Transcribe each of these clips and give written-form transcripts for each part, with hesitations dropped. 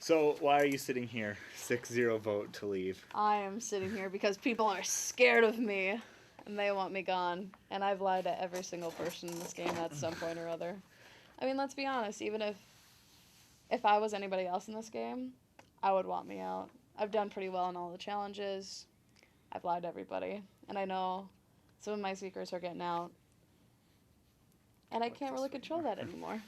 So why are you sitting here? 6-0 vote to leave. I am sitting here because people are scared of me and they want me gone. And I've lied to every single person in this game at some point or other. I mean, let's be honest, even if I was anybody else in this game, I would want me out. I've done pretty well in all the challenges. I've lied to everybody. And I know some of my secrets are getting out. And I can't really control that anymore.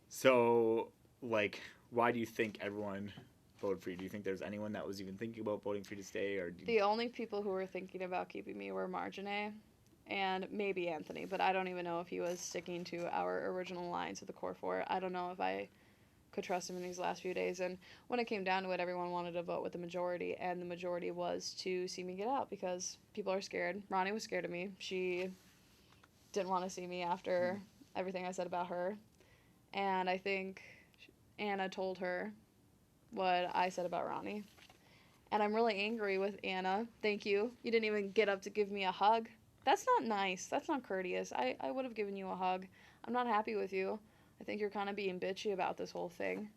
So, like, why do you think everyone voted for you? Do you think there's anyone that was even thinking about voting for you to stay? The only people who were thinking about keeping me were Marjane and maybe Anthony, but I don't even know if he was sticking to our original lines of the core four. I don't know if I could trust him in these last few days. And when it came down to it, everyone wanted to vote with the majority, and the majority was to see me get out because people are scared. Ronnie was scared of me. She didn't want to see me after everything I said about her. And I think Anna told her what I said about Ronnie. And I'm really angry with Anna. Thank you. You didn't even get up to give me a hug. That's not nice. That's not courteous. I would have given you a hug. I'm not happy with you. I think you're kind of being bitchy about this whole thing.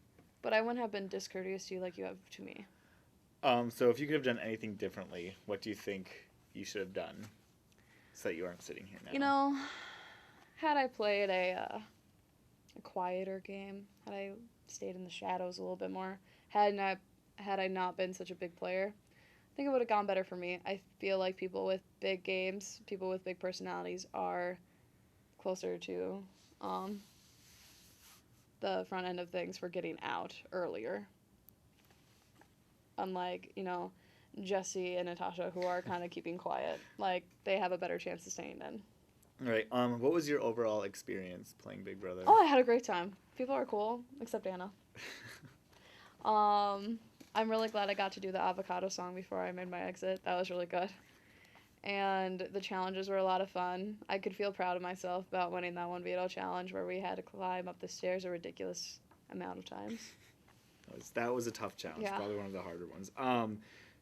But I wouldn't have been discourteous to you like you have to me. So if you could have done anything differently, what do you think you should have done so that you aren't sitting here now? You know, had I played a quieter game, had I stayed in the shadows a little bit more, had I not been such a big player, I think it would have gone better for me. I feel like people with big games, people with big personalities are closer to the front end of things for getting out earlier. Unlike, Jesse and Natasha, who are kind of keeping quiet. Like, they have a better chance of staying in. All right. What was your overall experience playing Big Brother? Oh, I had a great time. People are cool, except Anna. I'm really glad I got to do the avocado song before I made my exit. That was really good. And the challenges were a lot of fun. I could feel proud of myself about winning that one veto challenge where we had to climb up the stairs a ridiculous amount of times. That was a tough challenge. Yeah. Probably one of the harder ones.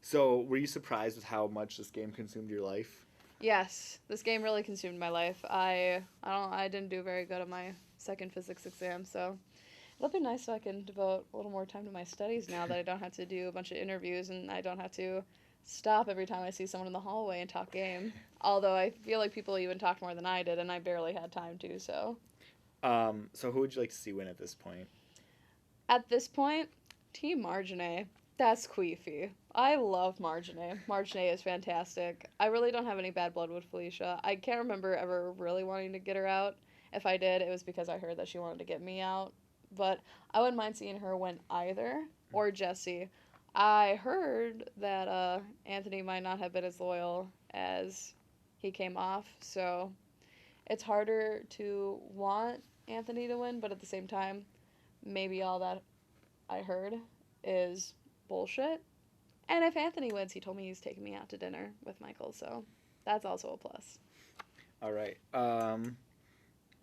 So were you surprised with how much this game consumed your life? Yes, this game really consumed my life. I didn't do very good at my second physics exam, so it'll be nice so I can devote a little more time to my studies now that I don't have to do a bunch of interviews and I don't have to stop every time I see someone in the hallway and talk game. Although I feel like people even talked more than I did, and I barely had time to, so. So who would you like to see win at this point? At this point, Team Marjane. That's queefy. I love Marjane. Marjane is fantastic. I really don't have any bad blood with Felicia. I can't remember ever really wanting to get her out. If I did, it was because I heard that she wanted to get me out. But I wouldn't mind seeing her win either, or Jesse. I heard that Anthony might not have been as loyal as he came off, so it's harder to want Anthony to win, but at the same time, maybe all that I heard is bullshit. And if Anthony wins, he told me he's taking me out to dinner with Michael, so that's also a plus. All right.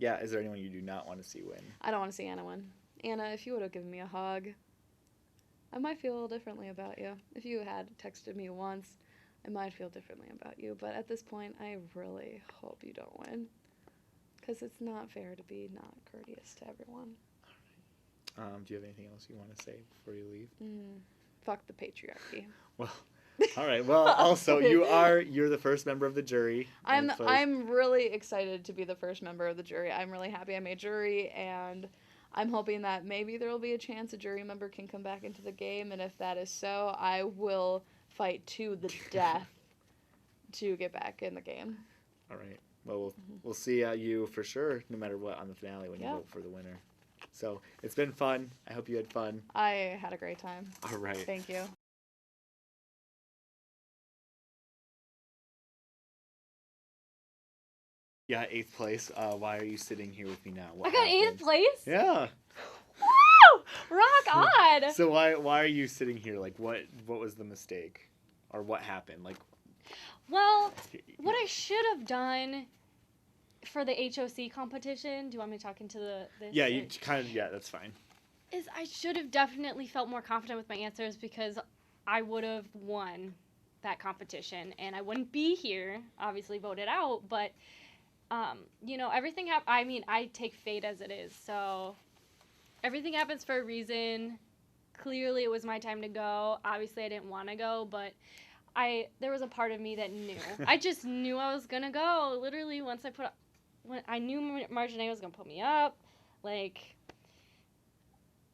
Yeah, is there anyone you do not want to see win? I don't want to see Anna win. Anna, if you would have given me a hug, I might feel a little differently about you. If you had texted me once, I might feel differently about you. But at this point, I really hope you don't win. Because it's not fair to be not courteous to everyone. All right. Do you have anything else you want to say before you leave? Fuck the patriarchy. Well, all right. Well, also you're the first member of the jury. I'm really excited to be the first member of the jury. I'm really happy I made jury, and I'm hoping that maybe there will be a chance a jury member can come back into the game, and if that is so, I will fight to the death to get back in the game. All right. Well, we'll see you for sure, no matter what, on the finale when you vote for the winner. So it's been fun. I hope you had fun. I had a great time. All right. Thank you. Yeah, 8th place. Why are you sitting here with me now? I got 8th place? Yeah. Woo! Rock on! So why are you sitting here? Like, what was the mistake? Or what happened? Like, well, what I should have done for the HOC competition, do you want me to talk into this? Yeah, you kind of, that's fine. Is I should have definitely felt more confident with my answers because I would have won that competition and I wouldn't be here, obviously voted out, but everything I take fate as it is, so everything happens for a reason. Clearly, it was my time to go. Obviously, I didn't want to go, but there was a part of me that knew. I just knew I was gonna go. Literally, when I knew Marjane was gonna put me up, like,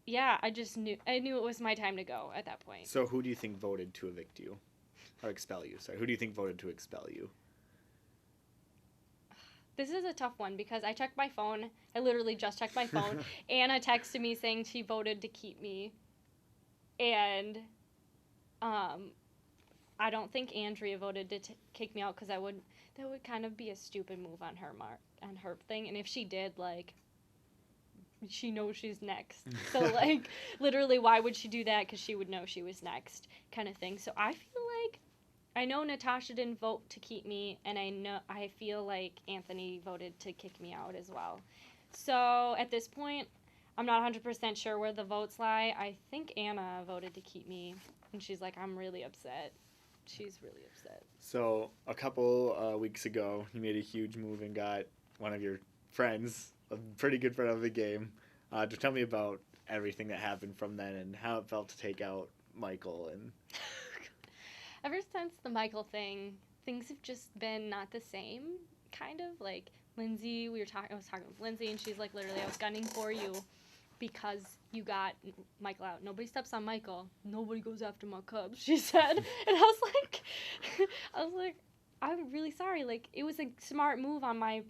yeah, I knew it was my time to go at that point. So who do you think voted to evict you? Or expel you, sorry. Who do you think voted to expel you? This is a tough one because I checked my phone. I literally just checked my phone. Anna texted me saying she voted to keep me. And I don't think Andrea voted to kick me out because that would kind of be a stupid move on her thing. And if she did, like, she knows she's next. So, like, literally, why would she do that? Because she would know she was next, kind of thing. So I feel like, I know Natasha didn't vote to keep me, and I feel like Anthony voted to kick me out as well. So at this point, I'm not 100% sure where the votes lie. I think Anna voted to keep me, and she's like, I'm really upset. She's really upset. So a couple weeks ago, you made a huge move and got one of your friends, a pretty good friend of the game, to tell me about everything that happened from then and how it felt to take out Michael. And ever since the Michael thing, things have just been not the same, kind of. Like, Lindsay, I was talking with Lindsay, and she's like, literally, I was gunning for you because you got Michael out. Nobody steps on Michael. Nobody goes after my Cubs, she said. And I was like, I'm really sorry. Like, it was a smart move on my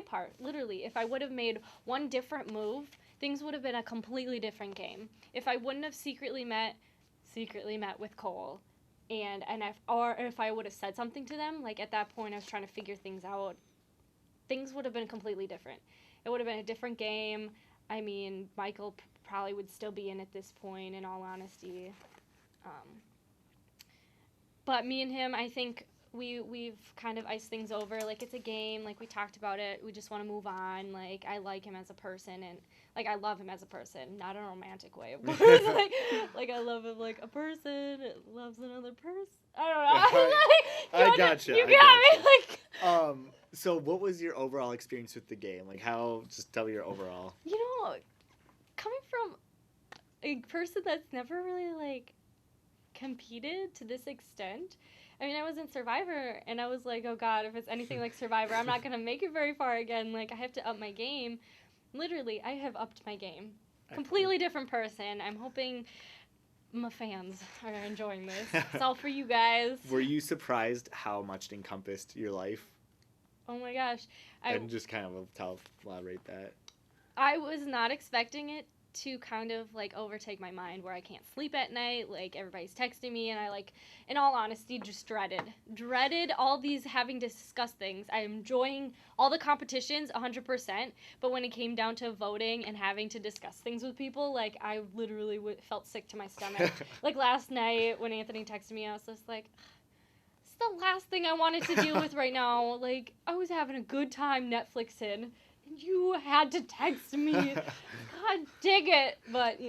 part, literally. If I would have made one different move, things would have been a completely different game. If I wouldn't have secretly met with Cole, if I would have said something to them, like, at that point I was trying to figure things out, things would have been completely different. It would have been a different game. I mean, Michael probably would still be in at this point, in all honesty. But me and him, I think we've kind of iced things over. Like, it's a game. Like, we talked about it. We just want to move on. Like, I like him as a person, and, like, I love him as a person. Not in a romantic way, of course. like, I love him like a person loves another person. I don't know. I gotcha. You got me. Like, so what was your overall experience with the game? Like, just tell me your overall. Coming from a person that's never really, like, competed to this extent. I mean, I was in Survivor, and I was like, oh God, if it's anything like Survivor, I'm not going to make it very far again. Like, I have to up my game. Literally, I have upped my game. Completely different person. I'm hoping my fans are enjoying this. It's all for you guys. Were you surprised how much it encompassed your life? Oh my gosh. And just kind of elaborate that. I was not expecting it to kind of, like, overtake my mind where I can't sleep at night, like, everybody's texting me, and I, like, in all honesty, just dreaded all these having to discuss things. I'm enjoying all the competitions 100%, but when it came down to voting and having to discuss things with people, like, I literally felt sick to my stomach. Like, last night when Anthony texted me, I was just like, it's the last thing I wanted to deal with right now. Like, I was having a good time Netflixing. You had to text me. God dig it. But,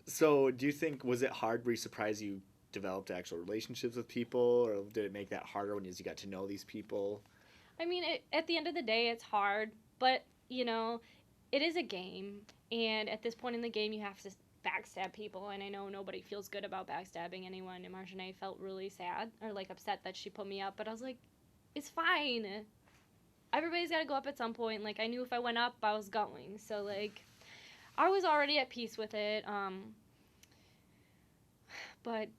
So do you think, was it hard? Were you surprised you developed actual relationships with people? Or did it make that harder when you got to know these people? I mean, at the end of the day, it's hard. But, it is a game. And at this point in the game, you have to backstab people. And I know nobody feels good about backstabbing anyone. And Marjane felt really sad or, like, upset that she put me up. But I was like, it's fine. Everybody's got to go up at some point. Like, I knew if I went up, I was going. So, like, I was already at peace with it. But,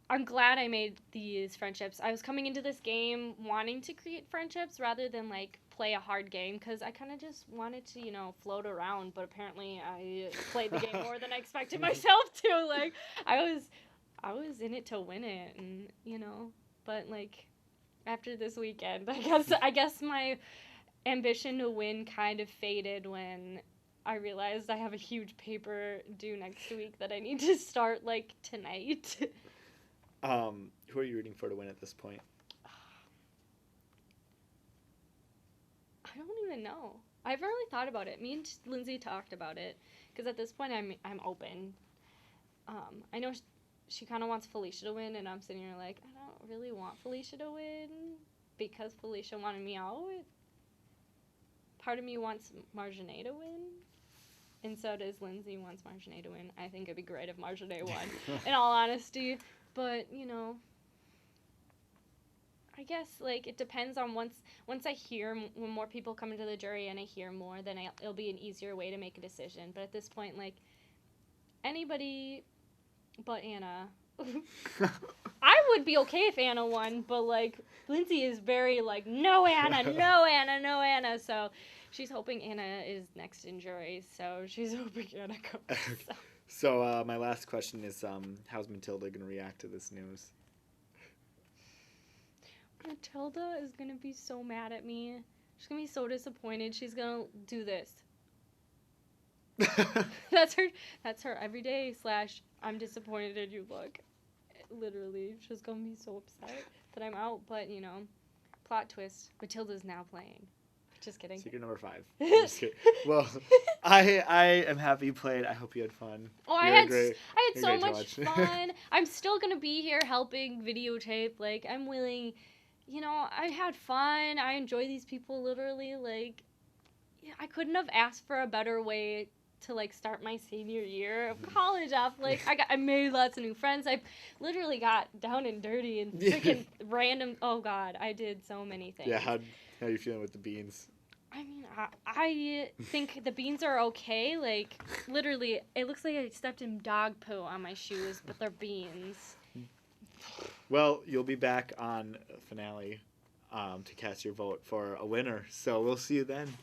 I'm glad I made these friendships. I was coming into this game wanting to create friendships rather than, like, play a hard game. Because I kind of just wanted to, float around. But apparently I played the game more than I expected myself to. Like, I was in it to win it. And, but, like, after this weekend, I guess my ambition to win kind of faded when I realized I have a huge paper due next week that I need to start, like, tonight. Who are you rooting for to win at this point? I don't even know. I haven't really thought about it. Me and Lindsay talked about it because at this point I'm open. I know she kind of wants Felicia to win, and I'm sitting here like, I don't really want Felicia to win because Felicia wanted me out. Part of me wants Marjane to win. And so does Lindsay wants Marjanae to win. I think it'd be great if Marjanae won, in all honesty. But, I guess, like, it depends on once I hear, when more people come into the jury and I hear more, then it'll be an easier way to make a decision. But at this point, like, anybody but Anna. I would be okay if Anna won, but, like, Lindsay is very, like, no Anna, no Anna, no Anna. So she's hoping Anna is next in jury. So she's hoping Anna goes. So my last question is, how's Matilda going to react to this news? Matilda is going to be so mad at me. She's going to be so disappointed. She's going to do this. That's her everyday / I'm disappointed in you look. Literally, she's gonna be so upset that I'm out. But plot twist: Matilda's now playing. Just kidding. Secret number 5. Just kidding. Well, I am happy you played. I hope you had fun. Oh, I had so much fun. I'm still gonna be here helping videotape. Like, I'm willing. I had fun. I enjoy these people. Literally, like, I couldn't have asked for a better way to, like, start my senior year of college off. Like, I made lots of new friends. I literally got down and dirty and freaking random. Oh God, I did so many things. Yeah, how are you feeling with the beans? I mean, I think the beans are okay. Like, literally, it looks like I stepped in dog poo on my shoes, but they're beans. Well, you'll be back on finale to cast your vote for a winner. So we'll see you then.